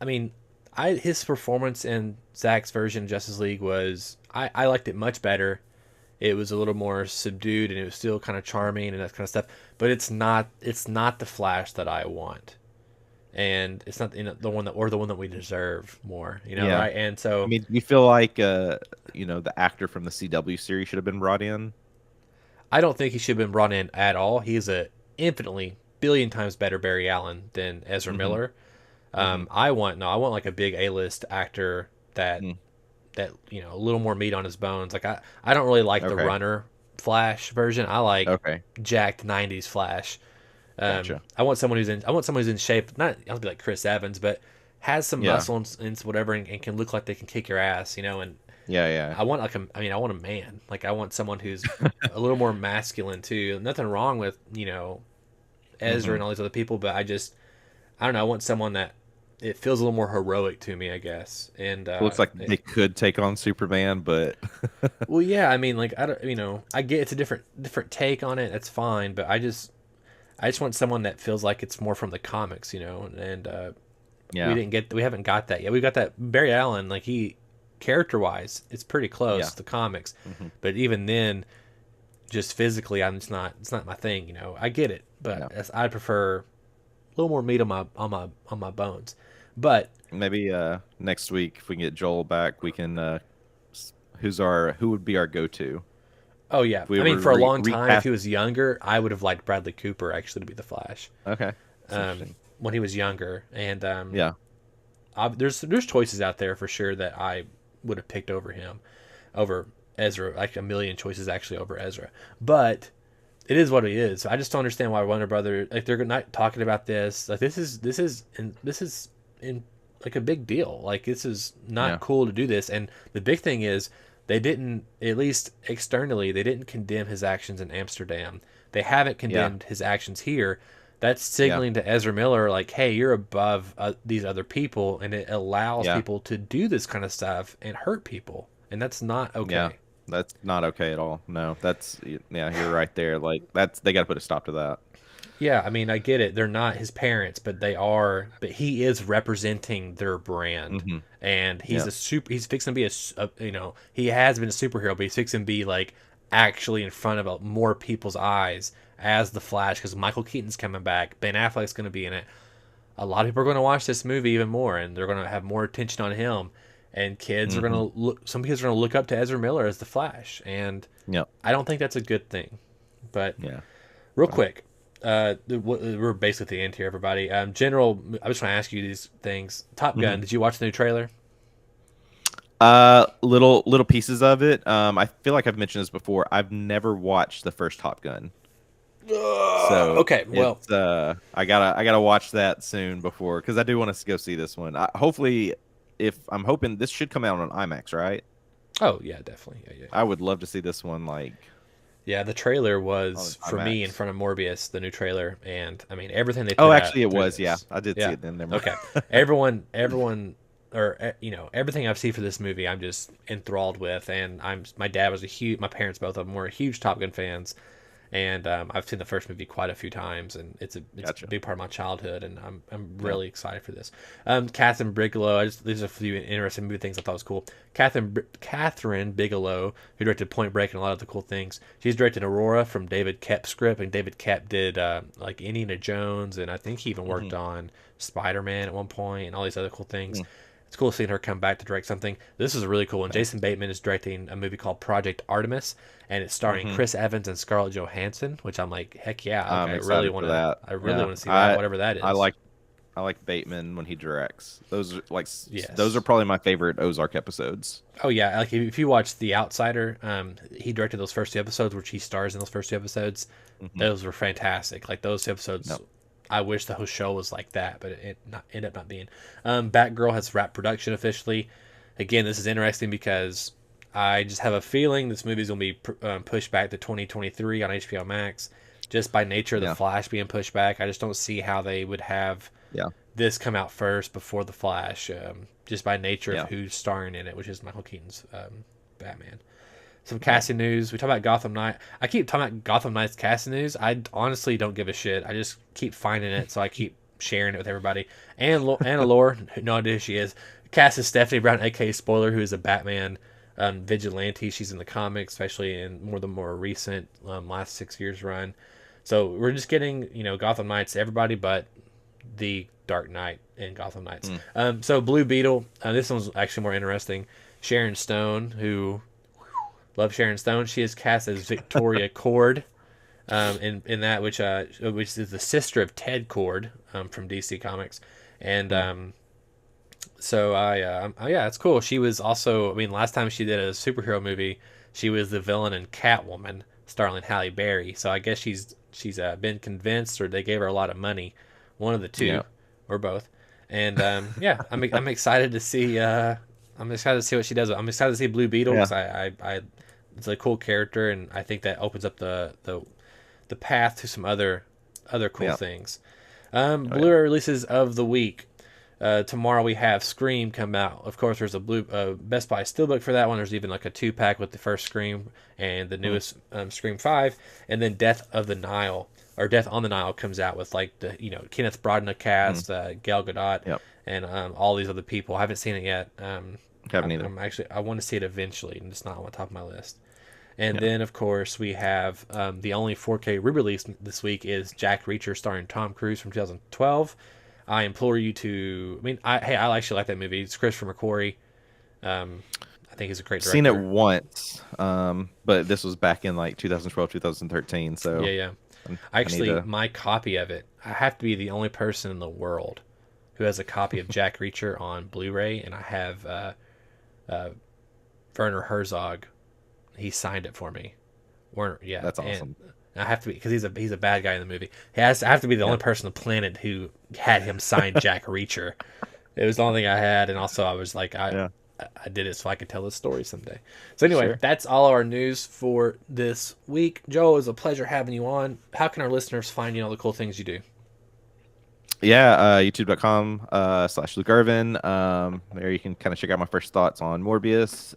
mean, I his performance in Zack's version of Justice League was, I liked it much better. It was a little more subdued, and it was still kind of charming and that kind of stuff. But it's not the Flash that I want, and it's not the one that we deserve more. yeah. Right? And I so mean, do you feel like the actor from the CW series should have been brought in? I don't think he should have been brought in at all. He's a infinitely billion times better Barry Allen than Ezra Hmm. Miller. Hmm. I want like a big A-list actor that Mm. a little more meat on his bones. Like, I don't really like the Okay. runner Flash version. I like Okay. jacked '90s Flash. Gotcha. I want someone who's in shape. Not I'll be like Chris Evans, but has some Yeah. muscle and whatever, and can look like they can kick your ass. And Yeah. Yeah. I want a man. Like, I want someone who's a little more masculine too. Nothing wrong with Ezra Hmm. and all these other people, but I don't know. I want someone that it feels a little more heroic to me, I guess. And Looks like they could take on Superman, but well, yeah. I mean, like, I don't. I get it's a different take on it. That's fine, but I just want someone that feels like it's more from the comics. And yeah. we haven't got that yet. We got that Barry Allen. Like, he character wise, it's pretty close Yeah. to the comics, Hmm. but even then, just physically, it's not my thing. I get it, but Yeah. I prefer a little more meat on my bones. But Maybe next week if we can get Joel back, we can who would be our go-to Oh yeah, if we I were mean to for a long time, if recast? he was younger, I would have liked Bradley Cooper actually to be the Flash. Okay, that's interesting. When he was younger, and Yeah, there's choices out there for sure that I would have picked over him, over Ezra, like a million choices actually over Ezra. But it is what it is. I just don't understand why Warner Brother, like, they're not talking about this. Like, this is in like a big deal. Like, this is not yeah, cool to do this. And the big thing is they didn't, at least externally, they didn't condemn his actions in Amsterdam. They haven't yeah, condemned his actions here. That's yeah, signaling to Ezra Miller, like, hey, you're above these other people, and it allows yeah, people to do this kind of stuff and hurt people, and that's not yeah. okay. That's not okay at all. No, that's yeah. You're right there. Like that's they got to put a stop to that. Yeah, I mean, I get it. They're not his parents, but they are. But he is representing their brand, Hmm. and he's Yeah. a super. He's fixing to be he has been a superhero, but he's fixing to be like actually in front of more people's eyes as the Flash because Michael Keaton's coming back. Ben Affleck's going to be in it. A lot of people are going to watch this movie even more, and they're going to have more attention on him. And kids are going Hmm. to look. Some kids are going to look up to Ezra Miller as the Flash, and Yeah. I don't think that's a good thing. But Yeah. real Well, quick, we're basically at the end here, everybody. General, I just want to ask you these things. Top mhm. Gun, did you watch the new trailer? Little pieces of it. I feel like I've mentioned this before. I've never watched the first Top Gun, so Okay, well, it's I gotta watch that soon before because I do want to go see this one. Hopefully, if I'm hoping this should come out on IMAX, right? oh yeah, definitely, yeah, yeah, I would love to see this one like yeah. The trailer on was for me in IMAX. front of Morbius, the new trailer, and I mean everything they Oh, put out actually, it through was. Yeah, this. I did see Yeah, it then. Never mind. okay. Everyone, or everything I've seen for this movie, I'm just enthralled with, and my dad was my parents both of them were huge Top Gun fans, and I've seen the first movie quite a few times, and it's a Gotcha. big part of my childhood, and I'm Yeah. really excited for this. Catherine Bigelow, there's a few interesting movie things I thought was cool. Catherine Bigelow, who directed Point Break and a lot of the cool things. She's directed Aurora from David Koepp's script, and David Koepp did like Indiana Jones, and I think he even worked Hmm. on Spider Man at one point, and all these other cool things. Hmm. It's cool seeing her come back to direct something. This is a really cool one. Yeah. Jason Bateman is directing a movie called Project Artemis, and it's starring Hmm. Chris Evans and Scarlett Johansson, which I'm like, heck yeah, I'm okay, excited for that. I really Yeah. want to see that, whatever that I is. like I like Bateman when he directs. Those are like those are Yes. probably my favorite Ozark episodes. Oh yeah, like if you watch The Outsider, he directed those first two episodes, which he stars in those first two episodes. Hmm. Those were fantastic. Like those two episodes, Yep. I wish the whole show was like that, but it not ended up not being. Batgirl has wrapped production officially. Again, this is interesting because I just have a feeling this movie is going to be pushed back to 2023 on HBO Max, just by nature of the Yeah. Flash being pushed back. I just don't see how they would have Yeah. this come out first before the Flash, just by nature of Yeah. who's starring in it, which is Michael Keaton's Batman. Some casting news. We talk about Gotham Knight. I keep talking about Gotham Knight's casting news. I honestly don't give a shit. I just keep finding it, so I keep sharing it with everybody. And Anna Lore, no idea who she is. Cast is Stephanie Brown, aka Spoiler, who is a Batman vigilante. She's in the comics, especially in the more recent last 6 years run. So we're just getting Gotham Knights, everybody but the Dark Knight and Gotham Knights. Mm. So Blue Beetle. This one's actually more interesting. Sharon Stone, who love Sharon Stone. She is cast as Victoria Cord, in that which is the sister of Ted Cord from DC Comics, and Mm. so yeah, it's cool. She was also, I mean, last time she did a superhero movie, she was the villain in Catwoman, starring Halle Berry. So I guess she's been convinced, or they gave her a lot of money, one of the two, Yeah. or both. And yeah, I'm excited to see. I'm excited to see what she does. I'm excited to see Blue Beetle Yeah. because I it's a cool character, and I think that opens up the path to some other cool Yeah. things. Oh, yeah. Blu-ray releases of the week. Tomorrow we have Scream come out. Of course, there's a Best Buy steelbook for that one. There's even like a 2-pack with the first Scream and the Mm. newest Scream 5, and then Death of the Nile, or Death on the Nile, comes out with like the Kenneth Branagh cast, Gal Gadot, Yep. and all these other people. I haven't seen it yet. Haven't either. I want to see it eventually, and it's not on the top of my list. And Yeah. then, of course, we have the only 4K re-release this week is Jack Reacher, starring Tom Cruise from 2012. I implore you to. I mean, I actually like that movie. It's Christopher McQuarrie. Um, I think he's a great Seen it director. once, but this was back in like 2012, 2013. Yeah, So yeah. I need to. My copy of it, I have to be the only person in the world who has a copy of Jack Reacher on Blu-ray, and I have uh, Werner Herzog. He signed it for me. Werner, yeah, That's and awesome. I have to be because he's a bad guy in the movie. I have to be the Yeah, only person on the planet who had him sign Jack Reacher. It was the only thing I had, and also I was like, yeah, I did it so I could tell this story someday. So anyway, sure. that's all our news for this week. Joe, it was a pleasure having you on. How can our listeners find you and all the cool things you do? Yeah, youtube.com / Luke Irvin. There you can kind of check out my first thoughts on Morbius.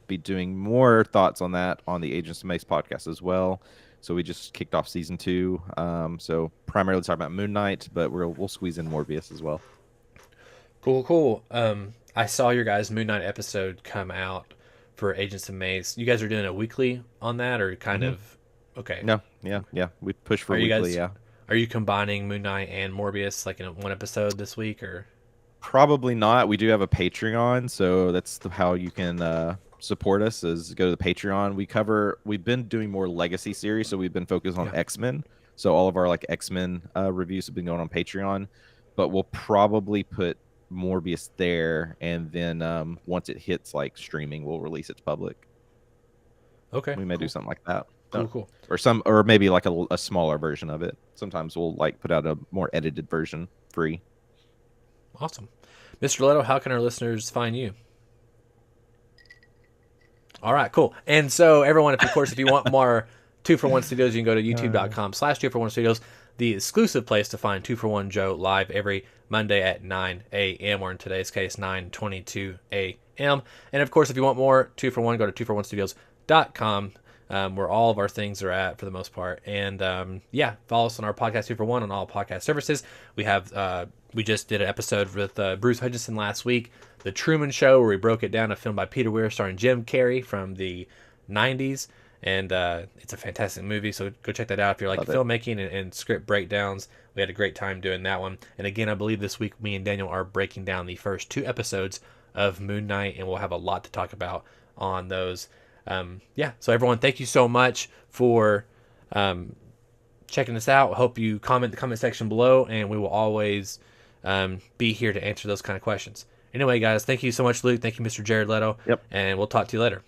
Be doing more thoughts on that on the Agents of Mace podcast as well. So we just kicked off season 2. So primarily talking about Moon Knight, but we'll squeeze in Morbius as well. Cool, cool. I saw your guys' Moon Knight episode come out for Agents of Mace. You guys are doing a weekly on that, or kind Hmm. of? Okay. No, yeah. We push for Are you weekly, guys? yeah. Are you combining Moon Knight and Morbius like in one episode this week, or? Probably not. We do have a Patreon, so that's how you can support us is go to the Patreon. We've been doing more legacy series, so we've been focused on Yeah. X-Men. So all of our like X-Men reviews have been going on Patreon, but we'll probably put Morbius there, and then once it hits like streaming, we'll release it to public. Okay. We may do Cool. something like that. Cool. Cool. Or maybe like a smaller version of it. Sometimes we'll like put out a more edited version free. Awesome. Mr. Leto, how can our listeners find you? All right, cool. And so, everyone, of course, if you want more 2 for 1 Studios, you can go to youtube.com/ 2 for 1 Studios, the exclusive place to find 2 for 1 Joe live every Monday at 9 a.m., or in today's case, 9:22 a.m. And of course, if you want more 2 for 1, go to 2for1studios.com, where all of our things are at for the most part. And yeah, follow us on our podcast 2 for 1 on all podcast services. We just did an episode with Bruce Hutchinson last week, The Truman Show, where we broke it down, a film by Peter Weir starring Jim Carrey from the 90s. And it's a fantastic movie, so go check that out if you're like Love it. filmmaking and script breakdowns. We had a great time doing that one. And again, I believe this week me and Daniel are breaking down the first 2 episodes of Moon Knight, and we'll have a lot to talk about on those. Yeah, so everyone, thank you so much for checking us out. Hope you comment in the comment section below, and we will always be here to answer those kind of questions. Anyway, guys, thank you so much, Luke. Thank you, Mr. Jared Leto. Yep. And we'll talk to you later.